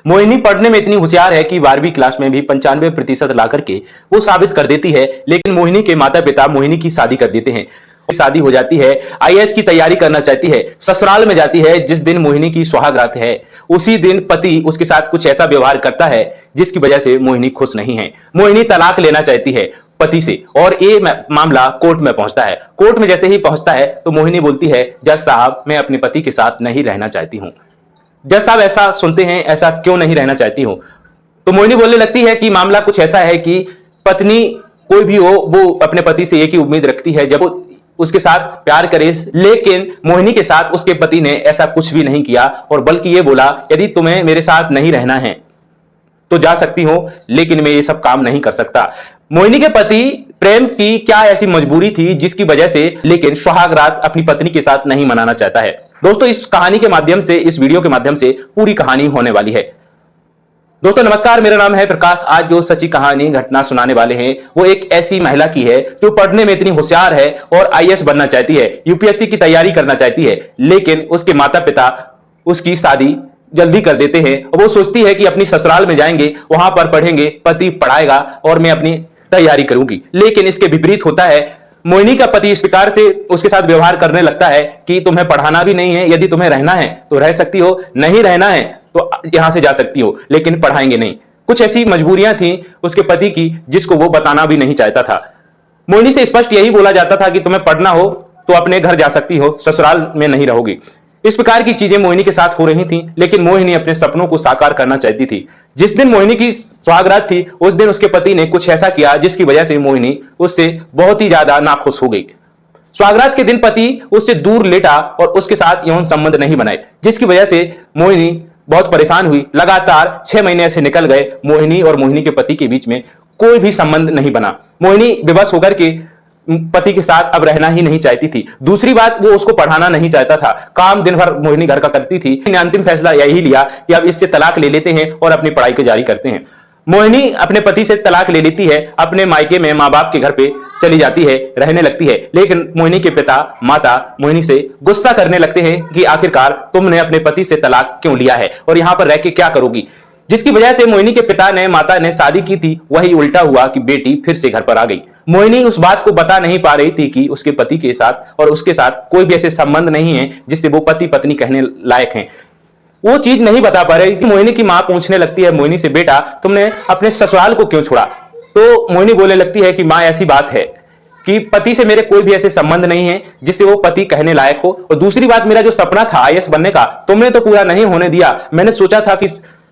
मोहिनी पढ़ने में इतनी होशियार है कि 12वीं क्लास में भी 95% ला करके वो साबित कर देती है। लेकिन मोहिनी के माता पिता मोहिनी की शादी कर देते हैं। शादी हो जाती है, आईएएस की तैयारी करना चाहती है, ससुराल में जाती है। जिस दिन मोहिनी की सुहागरात है उसी दिन पति उसके साथ कुछ ऐसा व्यवहार करता है जिसकी वजह से मोहिनी खुश नहीं है। मोहिनी तलाक लेना चाहती है पति से और ये मामला कोर्ट में पहुंचता है। कोर्ट में जैसे ही पहुंचता है तो मोहिनी बोलती है, जज साहब मैं अपने पति के साथ नहीं रहना चाहती हूं। जज साहब ऐसा सुनते हैं, ऐसा क्यों नहीं रहना चाहती हो? तो मोहिनी बोलने लगती है कि मामला कुछ ऐसा है कि पत्नी कोई भी हो वो अपने पति से एक ही उम्मीद रखती है, जब वो उसके साथ प्यार करे। लेकिन मोहिनी के साथ उसके पति ने ऐसा कुछ भी नहीं किया और बल्कि ये बोला, यदि तुम्हें मेरे साथ नहीं रहना है तो जा सकती हो, लेकिन मैं ये सब काम नहीं कर सकता। मोहिनी के पति प्रेम की क्या ऐसी मजबूरी थी जिसकी वजह से लेकिन सुहागरात अपनी पत्नी के साथ नहीं मनाना चाहता है। दोस्तों, इस कहानी के माध्यम से, इस वीडियो के माध्यम से पूरी कहानी होने वाली है। दोस्तों नमस्कार, मेरा नाम है प्रकाश। आज जो सच्ची कहानी घटना सुनाने वाले हैं वो एक ऐसी महिला की है जो पढ़ने में इतनी होशियार है और आईएएस बनना चाहती है, यूपीएससी की तैयारी करना चाहती है। लेकिन उसके माता पिता उसकी शादी जल्दी कर देते हैं। वो सोचती है कि अपनी ससुराल में जाएंगे, वहां पर पढ़ेंगे, पति पढ़ाएगा और मैं अपनी तैयारी करूंगी। लेकिन इसके विपरीत होता है। मोहिनी का पति इस प्रकार से उसके साथ व्यवहार करने लगता है कि तुम्हें पढ़ाना भी नहीं है, यदि तुम्हें रहना है तो रह सकती हो, नहीं रहना है तो यहां से जा सकती हो, लेकिन पढ़ाएंगे नहीं। कुछ ऐसी मजबूरियां थी उसके पति की जिसको वो बताना भी नहीं चाहता था। मोहिनी से स्पष्ट यही बोला जाता था कि तुम्हें पढ़ना हो तो अपने घर जा सकती हो, ससुराल में नहीं रहोगी। इस प्रकार की चीजें मोहिनी के साथ हो रही थी। लेकिन मोहिनी अपने सपनों को साकार करना चाहती थी। जिस दिन मोहिनी की सुहागरात थी उस दिन उसके पति ने कुछ ऐसा किया जिसकी वजह से मोहिनी उससे बहुत ही ज्यादा नाखुश हो गई। सुहागरात के दिन पति उससे दूर लेटा और उसके साथ यौन संबंध नहीं बनाए, जिसकी वजह से मोहिनी बहुत परेशान हुई। लगातार 6 महीने ऐसे निकल गए, मोहिनी और मोहिनी के पति के बीच में कोई भी संबंध नहीं बना। मोहिनी विवश होकर के पति के साथ अब रहना ही नहीं चाहती थी। दूसरी बात, वो उसको पढ़ाना नहीं चाहता था। काम दिन भर मोहिनी घर का करती थी। अंतिम फैसला यही लिया कि अब इससे तलाक ले लेते हैं और अपनी पढ़ाई को जारी करते हैं। मोहिनी अपने पति से तलाक ले लेती है, अपने मायके में माँ बाप के घर पे चली जाती है, रहने लगती है। लेकिन मोहिनी के पिता माता मोहिनी से गुस्सा करने लगते हैं कि आखिरकार तुमने अपने पति से तलाक क्यों लिया है और यहाँ पर रह के क्या करोगी। जिसकी वजह से मोहिनी के पिता ने माता ने शादी की थी, वही उल्टा हुआ कि बेटी फिर से घर पर आ गई। मोहिनी उस बात को बता नहीं पा रही थी कि उसके पति के साथ और उसके साथ कोई भी ऐसे संबंध नहीं है जिससे वो पति पत्नी कहने लायक हैं। वो चीज नहीं बता पा रही थी। मोहिनी की मां पूछने लगती है मोहिनी से, बेटा तुमने अपने ससुराल को क्यों छोड़ा? तो मोहिनी बोलने लगती है कि मां ऐसी बात है कि पति से मेरे कोई भी ऐसे संबंध नहीं है जिससे वो पति कहने लायक हो। और दूसरी बात, मेरा जो सपना था आईएएस बनने का तुमने तो पूरा नहीं होने दिया। मैंने सोचा था कि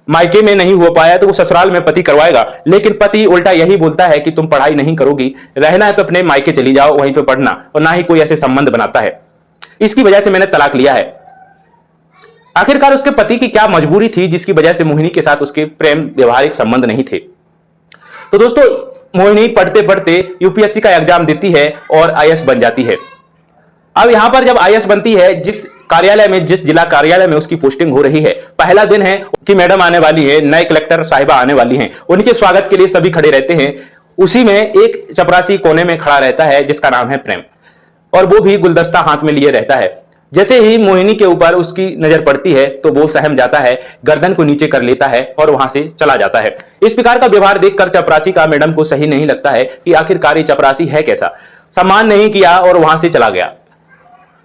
मायके में नहीं हो पाया तो वो ससुराल में पति करवाएगा, लेकिन पति उल्टा यही बोलता है कि तुम पढ़ाई नहीं करोगी, रहना है तो अपने मायके चली जाओ, वहीं पे पढ़ना, और ना ही कोई ऐसे संबंध बनाता है। इसकी वजह से मैंने तलाक लिया है। आखिरकार उसके पति की क्या मजबूरी थी जिसकी वजह से मोहिनी के साथ उसके प्रेम व्यवहारिक संबंध नहीं थे? तो दोस्तों, मोहिनी पढ़ते पढ़ते यूपीएससी का एग्जाम देती है और आईएएस बन जाती है। अब यहां पर जब आईएएस बनती है, जिस कार्यालय में, जिस जिला कार्यालय में उसकी पोस्टिंग हो रही है, पहला दिन है कि मैडम आने वाली है, नए कलेक्टर साहिबा आने वाली हैं। उनके स्वागत के लिए सभी खड़े रहते हैं। उसी में एक चपरासी कोने में खड़ा रहता है जिसका नाम है प्रेम, और वो भी गुलदस्ता हाथ में लिए रहता है। जैसे ही मोहिनी के ऊपर उसकी नजर पड़ती है तो वो सहम जाता है, गर्दन को नीचे कर लेता है और वहां से चला जाता है। इस प्रकार का व्यवहार देखकर चपरासी का मैडम को सही नहीं लगता है कि आखिरकार ये चपरासी है कैसा। सम्मान नहीं किया और वहां से चला गया।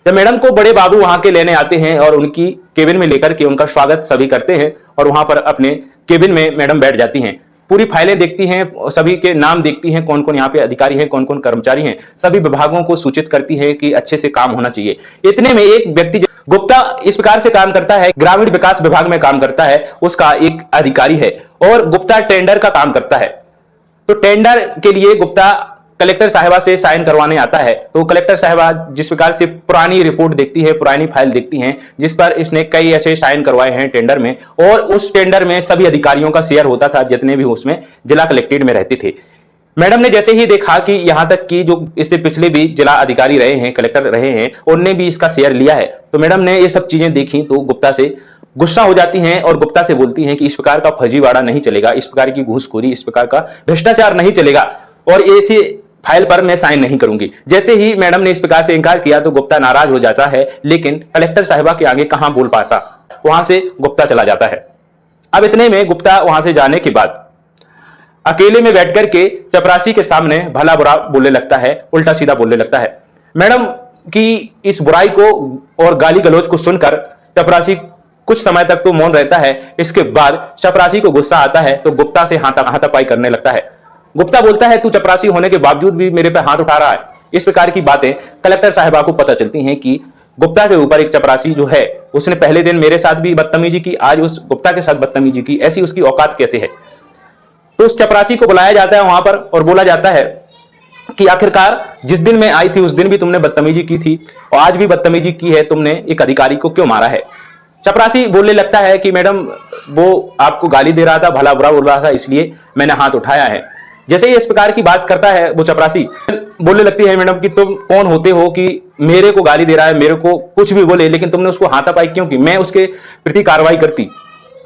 जब मैडम को बड़े बाबू वहां के लेने आते हैं और उनकी केबिन में लेकर के उनका स्वागत सभी करते हैं और वहां पर अपने केबिन में मैडम बैठ जाती हैं। पूरी फाइलें देखती हैं, सभी के नाम देखती हैं, कौन कौन यहाँ पे अधिकारी हैं, कौन कौन कर्मचारी हैं, सभी विभागों को सूचित करती है कि अच्छे से काम होना चाहिए। इतने में एक व्यक्ति गुप्ता इस प्रकार से काम करता है, ग्रामीण विकास विभाग में काम करता है, उसका एक अधिकारी है और गुप्ता टेंडर का काम करता है। तो टेंडर के लिए गुप्ता कलेक्टर साहिबा से साइन करवाने आता है। तो कलेक्टर साहिबा जिस प्रकार से पुरानी रिपोर्ट देखती है, पुरानी फाइल देखती हैं जिस पर इसने कई ऐसे साइन करवाए हैं टेंडर में, और उस टेंडर में सभी अधिकारियों का शेयर होता था जितने भी उसमें जिला कलेक्ट्रेट में रहते थे। मैडम ने जैसे ही देखा कि यहां तक कि जो इससे पिछले भी जिला अधिकारी रहे हैं, कलेक्टर रहे हैं, उनने भी इसका शेयर लिया है, तो मैडम ने ये सब चीजें देखी तो गुप्ता से गुस्सा हो जाती हैं और गुप्ता से बोलती हैं कि इस प्रकार का फर्जीवाड़ा नहीं चलेगा, इस प्रकार की घूसखोरी, इस प्रकार का भ्रष्टाचार नहीं चलेगा और ऐसे फाइल पर मैं साइन नहीं करूंगी। जैसे ही मैडम ने इस प्रकार से इनकार किया तो गुप्ता नाराज हो जाता है, लेकिन कलेक्टर साहिबा के आगे कहां बोल पाता, वहां से गुप्ता चला जाता है। अब इतने में गुप्ता वहां से जाने के बाद अकेले में बैठ करके चपरासी के सामने भला बुरा बोलने लगता है, उल्टा सीधा बोलने लगता है। मैडम की इस बुराई को और गाली गलौज को सुनकर चपरासी कुछ समय तक तो मौन रहता है। इसके बाद चपरासी को गुस्सा आता है तो गुप्ता से हाथापाई करने लगता है। गुप्ता बोलता है, तू चपरासी होने के बावजूद भी मेरे पे हाथ उठा रहा है। इस प्रकार की बातें कलेक्टर साहिबा को पता चलती हैं कि गुप्ता के ऊपर एक चपरासी जो है उसने पहले दिन मेरे साथ भी बदतमीजी की, आज उस गुप्ता के साथ बदतमीजी की, ऐसी उसकी औकात कैसे है। तो उस चपरासी को बुलाया जाता है वहां पर और बोला जाता है कि आखिरकार जिस दिन मैं आई थी उस दिन भी तुमने बदतमीजी की थी और आज भी बदतमीजी की है, तुमने एक अधिकारी को क्यों मारा है। चपरासी बोलने लगता है कि मैडम वो आपको गाली दे रहा था, भला बुरा बोल रहा था, इसलिए मैंने हाथ उठाया है। जैसे ही इस प्रकार की बात करता है वो चपरासी बोलने लगती है, मैडम कि तुम कौन होते हो कि मेरे को गाली दे रहा है, मेरे को कुछ भी बोले, लेकिन तुमने उसको हाथापाई क्यों की, मैं उसके प्रति कार्रवाई करती।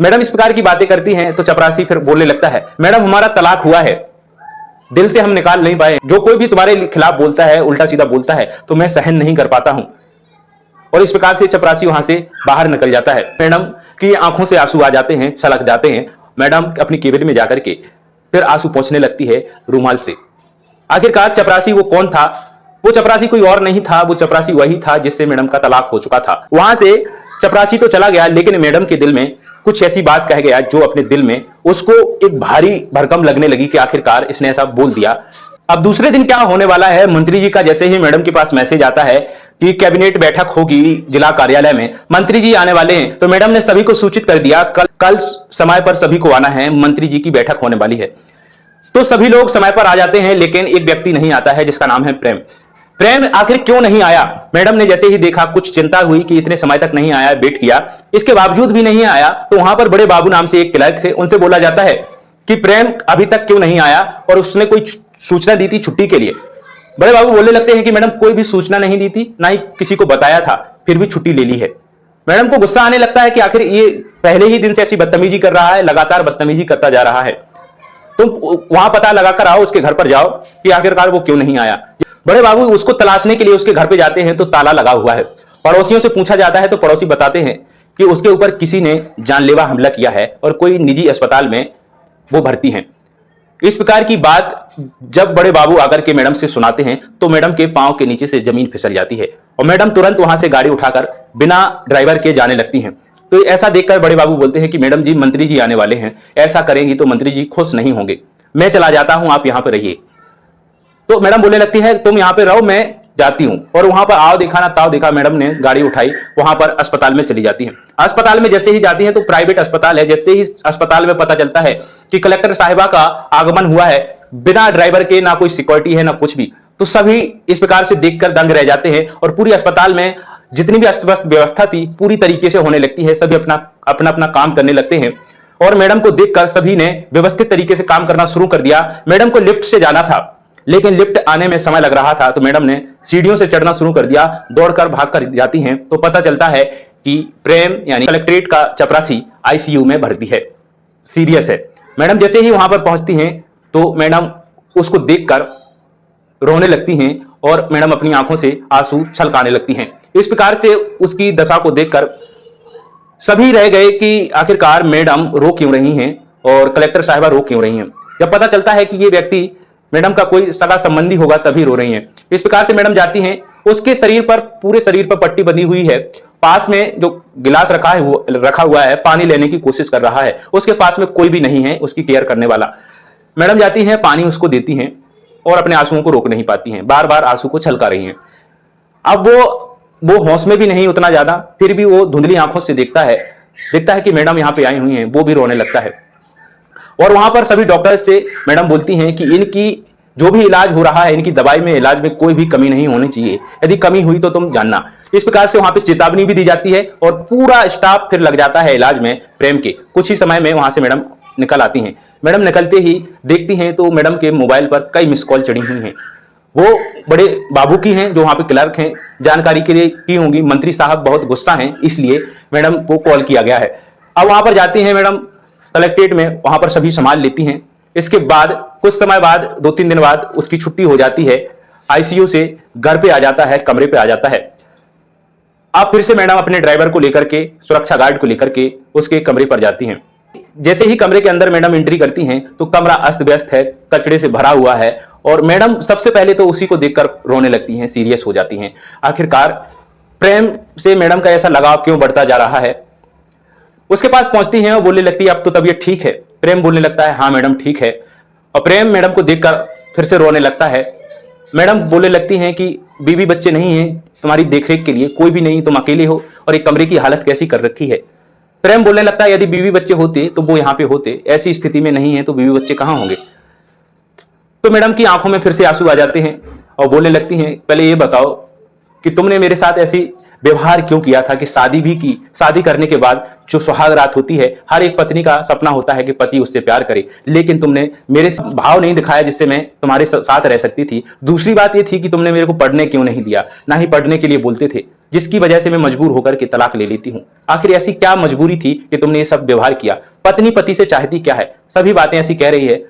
मैडम इस प्रकार की बातें करती हैं तो चपरासी फिर बोलने लगता है, मैडम हमारा तलाक हुआ है, दिल से हम निकाल नहीं पाए, जो कोई भी तुम्हारे खिलाफ बोलता है, उल्टा सीधा बोलता है तो मैं सहन नहीं कर पाता हूं। और इस प्रकार से चपरासी वहां से बाहर निकल जाता है। मैडम की आंखों से आंसू आ जाते हैं, छलक जाते हैं। मैडम अपनी केबिन में जाकर के फिर आंसू पोंछने लगती है रूमाल से। आखिरकार चपरासी वो कौन था? वो चपरासी कोई और नहीं था, वो चपरासी वही था जिससे मैडम का तलाक हो चुका था। वहां से चपरासी तो चला गया, लेकिन मैडम के दिल में कुछ ऐसी बात कह गया जो अपने दिल में उसको एक भारी भरकम लगने लगी कि आखिरकार इसने ऐसा बोल दिया। अब दूसरे दिन क्या होने वाला है, मंत्री जी का जैसे ही मैडम के पास मैसेज आता है कि कैबिनेट बैठक होगी जिला कार्यालय में, मंत्री जी आने वाले हैं, तो मैडम ने सभी को सूचित कर दिया कल समय पर सभी को आना है, मंत्री जी की बैठक होने वाली है। तो सभी लोग समय पर आ जाते हैं, लेकिन एक व्यक्ति नहीं आता है जिसका नाम है प्रेम। प्रेम आखिर क्यों नहीं आया? मैडम ने जैसे ही देखा, कुछ चिंता हुई कि इतने समय तक नहीं आया, वेट किया, इसके बावजूद भी नहीं आया, तो वहां पर बड़े बाबू नाम से एक क्लर्क थे, उनसे बोला जाता है कि प्रेम अभी तक क्यों नहीं आया और उसने कोई सूचना दी थी छुट्टी के लिए। बड़े बाबू बोलने लगते हैं कि मैडम कोई भी सूचना नहीं दी थी, ना ही किसी को बताया था, फिर भी छुट्टी ले ली है। मैडम को गुस्सा आने लगता है कि आखिर ये पहले ही दिन से ऐसी बदतमीजी कर रहा है, लगातार बदतमीजी करता जा रहा है, तुम वहां पता लगा कर आओ, उसके घर पर जाओ कि आखिरकार वो क्यों नहीं आया। बड़े बाबू उसको तलाशने के लिए उसके घर पे जाते हैं तो ताला लगा हुआ है। पड़ोसियों से पूछा जाता है तो पड़ोसी बताते हैं कि उसके ऊपर किसी ने जानलेवा हमला किया है और कोई निजी अस्पताल में वो भर्ती हैं। इस प्रकार की बात जब बड़े बाबू आकर के मैडम से सुनाते हैं तो मैडम के पांव के नीचे से जमीन फिसल जाती है और मैडम तुरंत वहां से गाड़ी उठाकर बिना ड्राइवर के जाने लगती हैं। तो ऐसा देखकर बड़े बाबू बोलते हैं कि मैडम जी मंत्री जी आने वाले हैं, ऐसा करेंगी तो मंत्री जी खुश नहीं होंगे, मैं चला जाता हूं, आप यहां पर रहिए। तो मैडम बोलने लगती है तुम यहां पे रहो, मैं जाती हूं। और वहां पर आओ देखा ना ताओ देखा, मैडम ने गाड़ी उठाई, वहां पर अस्पताल में चली जाती है। अस्पताल में जैसे ही जाती है तो प्राइवेट अस्पताल है, जैसे ही अस्पताल में पता चलता है कि कलेक्टर साहिबा का आगमन हुआ है, बिना ड्राइवर के, ना कोई सिक्योरिटी है ना कुछ भी, तो सभी इस प्रकार से देखकर दंग रह जाते हैं और पूरी अस्पताल में जितनी भी अस्त व्यस्त व्यवस्था थी पूरी तरीके से होने लगती है। सभी अपना अपना काम करने लगते हैं और मैडम को देखकर सभी ने व्यवस्थित तरीके से काम करना शुरू कर दिया। मैडम को लिफ्ट से जाना था, लेकिन लिफ्ट आने में समय लग रहा था, तो मैडम ने सीढ़ियों से चढ़ना शुरू कर दिया। दौड़कर भागकर जाती हैं तो पता चलता है कि प्रेम यानी कलेक्ट्रेट का चपरासी आईसीयू में भर्ती है, सीरियस है। मैडम जैसे ही वहां पर पहुंचती हैं तो मैडम उसको देखकर रोने लगती हैं और मैडम अपनी आंखों से आंसू छलकाने लगती हैं। इस प्रकार से उसकी दशा को देखकर सभी रह गए कि आखिरकार मैडम रो क्यों रही हैं और कलेक्टर साहिबा रो क्यों रही हैं। जब पता चलता है कि ये व्यक्ति मैडम का कोई सगा संबंधी होगा तभी रो रही हैं। इस प्रकार से मैडम जाती हैं, उसके शरीर पर, पूरे शरीर पर पट्टी बंधी हुई है। पास में जो गिलास रखा हुआ है, पानी लेने की कोशिश कर रहा है, उसके पास में कोई भी नहीं है उसकी केयर करने वाला। मैडम जाती हैं, पानी उसको देती हैं और अपने आंसुओं को रोक नहीं पाती हैं, बार बार आंसू को छलका रही हैं। अब वो होश में भी नहीं उतना ज्यादा, फिर भी वो धुंधली आंखों से देखता है कि मैडम यहाँ पे आई हुई हैं, वो भी रोने लगता है। और वहां पर सभी डॉक्टर से मैडम बोलती हैं कि इनकी जो भी इलाज हो रहा है, इनकी दवाई में, इलाज में कोई भी कमी नहीं होनी चाहिए, यदि कमी हुई तो तुम जानना। इस प्रकार से वहां पे चेतावनी भी दी जाती है और पूरा स्टाफ फिर लग जाता है इलाज में प्रेम के। कुछ ही समय में वहां से मैडम निकल आती हैं। मैडम निकलते ही देखती हैं तो मैडम के मोबाइल पर कई मिस कॉल चढ़ी हुई हैं। वो बड़े बाबू की हैं जो वहां पे क्लर्क हैं, जानकारी के लिए की होंगी, मंत्री साहब बहुत गुस्सा हैं इसलिए मैडम को कॉल किया गया है। अब वहां पर जाती हैं मैडम कलेक्ट्रेट में, वहां पर सभी संभाल लेती हैं। इसके बाद कुछ समय बाद, 2-3 दिन बाद उसकी छुट्टी हो जाती है, आईसीयू से घर पे आ जाता है, कमरे पे आ जाता है। अब फिर से मैडम अपने ड्राइवर को लेकर के, सुरक्षा गार्ड को लेकर के उसके कमरे पर जाती हैं। जैसे ही कमरे के अंदर मैडम एंट्री करती हैं तो कमरा अस्त व्यस्त है, कचड़े से भरा हुआ है और मैडम सबसे पहले तो उसी को देखकर रोने लगती हैं, सीरियस हो जाती हैं। आखिरकार प्रेम से मैडम का ऐसा लगाव क्यों बढ़ता जा रहा है। उसके पास पहुंचती हैं और बोलने लगती है अब तो तबीयत ठीक है। प्रेम बोलने लगता है हाँ मैडम ठीक है, और प्रेम मैडम को देखकर फिर से रोने लगता है। मैडम बोलने लगती हैं कि बीवी बच्चे नहीं हैं तुम्हारी देखरेख के लिए, कोई भी नहीं, तुम अकेले हो और एक कमरे की हालत कैसी कर रखी है। प्रेम बोलने लगता है यदि बीवी बच्चे होते तो वो यहाँ पे होते, ऐसी स्थिति में नहीं है तो बीवी बच्चे कहाँ होंगे। तो मैडम की आंखों में फिर से आंसू आ जाते हैं और बोलने लगती हैं पहले ये बताओ कि तुमने मेरे साथ ऐसी व्यवहार क्यों किया था कि शादी भी की, शादी करने के बाद जो सुहाग रात होती है, हर एक पत्नी का सपना होता है कि पति उससे प्यार करे, लेकिन तुमने मेरे भाव नहीं दिखाया जिससे मैं तुम्हारे साथ रह सकती थी। दूसरी बात ये थी कि तुमने मेरे को पढ़ने क्यों नहीं दिया, ना ही पढ़ने के लिए बोलते थे, जिसकी वजह से मैं मजबूर होकर के तलाक ले लेती हूँ। आखिर ऐसी क्या मजबूरी थी कि तुमने ये सब व्यवहार किया। पत्नी पति से चाहती क्या है, सभी बातें ऐसी कह रही है।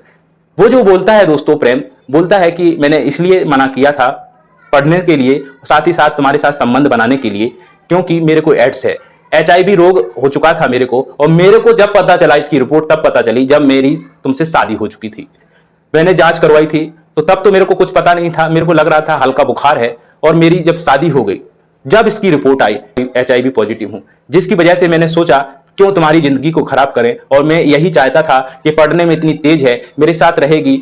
वो जो बोलता है दोस्तों, प्रेम बोलता है कि मैंने इसलिए मना किया था पढ़ने के लिए, साथ ही साथ तुम्हारे साथ संबंध बनाने के लिए, क्योंकि मेरे को एड्स है, HIV रोग हो चुका था मेरे को, और मेरे को जब पता चला इसकी रिपोर्ट तब पता चली जब मेरी तुमसे शादी हो चुकी थी। मैंने जांच करवाई थी तो तब तो मेरे को कुछ पता नहीं था, मेरे को लग रहा था हल्का बुखार है, और मेरी जब शादी हो गई, जब इसकी रिपोर्ट आई HIV पॉजिटिव हूं, जिसकी वजह से मैंने सोचा क्यों तुम्हारी जिंदगी को खराब करें, और मैं यही चाहता था कि पढ़ने में इतनी तेज है, मेरे साथ रहेगी,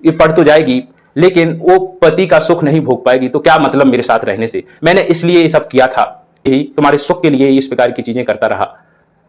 ये पढ़ तो जाएगी लेकिन वो पति का सुख नहीं भोग पाएगी, तो क्या मतलब मेरे साथ रहने से। मैंने इसलिए ये सब किया था, यही तुम्हारे सुख के लिए इस प्रकार की चीजें करता रहा,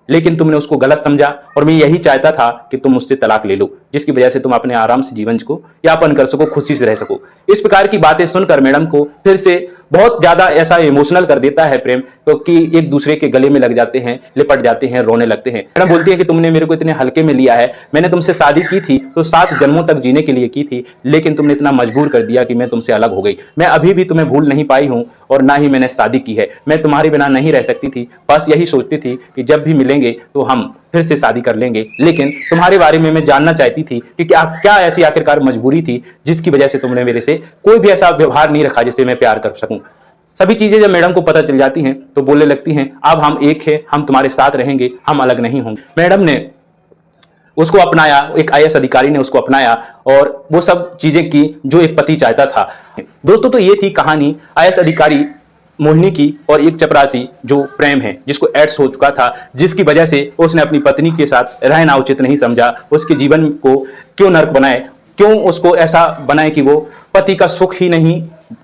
लेकिन तुमने उसको गलत समझा और मैं यही चाहता था कि तुम मुझसे तलाक ले लो, जिसकी वजह से तुम अपने आराम से जीवन को यापन कर सको, खुशी से रह सको। इस प्रकार की बातें सुनकर मैडम को फिर से बहुत ज्यादा ऐसा इमोशनल कर देता है प्रेम, क्योंकि एक दूसरे के गले में लग जाते हैं, लिपट जाते हैं, रोने लगते हैं। मैडम बोलती है कि तुमने मेरे को इतने हल्के में लिया है, मैंने तुमसे शादी की थी तो 7 जन्मों तक जीने के लिए की थी, लेकिन तुमने इतना मजबूर कर दिया कि मैं तुमसे अलग हो गई। मैं अभी भी तुम्हें भूल नहीं पाई हूं और ना ही मैंने शादी की है। मैं तुम्हारे बिना नहीं रह सकती थी, बस यही सोचती थी कि जब भी मिलेंगे तो हम फिर से शादी कर लेंगे, लेकिन तुम्हारे बारे में मैं जानना चाहती थी कि क्या ऐसी आखिरकार मजबूरी थी जिसकी वजह से तुमने मेरे से कोई भी ऐसा व्यवहार नहीं रखा जिससे मैं प्यार कर सकूं। सभी चीजें जब मैडम को पता चल जाती हैं तो बोलने लगती हैं अब हम एक हैं, हम तुम्हारे साथ रहेंगे, हम अलग नहीं होंगे। मैडम ने उसको अपनाया, एक IAS अधिकारी ने उसको अपनाया और वो सब चीजें की जो एक पति चाहता था। दोस्तों तो ये थी कहानी IAS अधिकारी मोहिनी की और एक चपरासी जो प्रेम है, जिसको एड्स हो चुका था, जिसकी वजह से उसने अपनी पत्नी के साथ रहना उचित नहीं समझा, उसके जीवन को क्यों नर्क बनाए, क्यों उसको ऐसा बनाए कि वो पति का सुख ही नहीं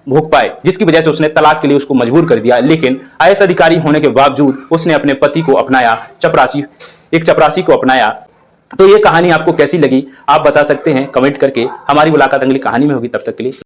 भोग पाए, जिसकी वजह से उसने तलाक के लिए उसको मजबूर कर दिया। लेकिन IAS अधिकारी होने के बावजूद उसने अपने पति को अपनाया, एक चपरासी को अपनाया। तो ये कहानी आपको कैसी लगी आप बता सकते हैं कमेंट करके। हमारी मुलाकात अगली कहानी में होगी, तब तक के लिए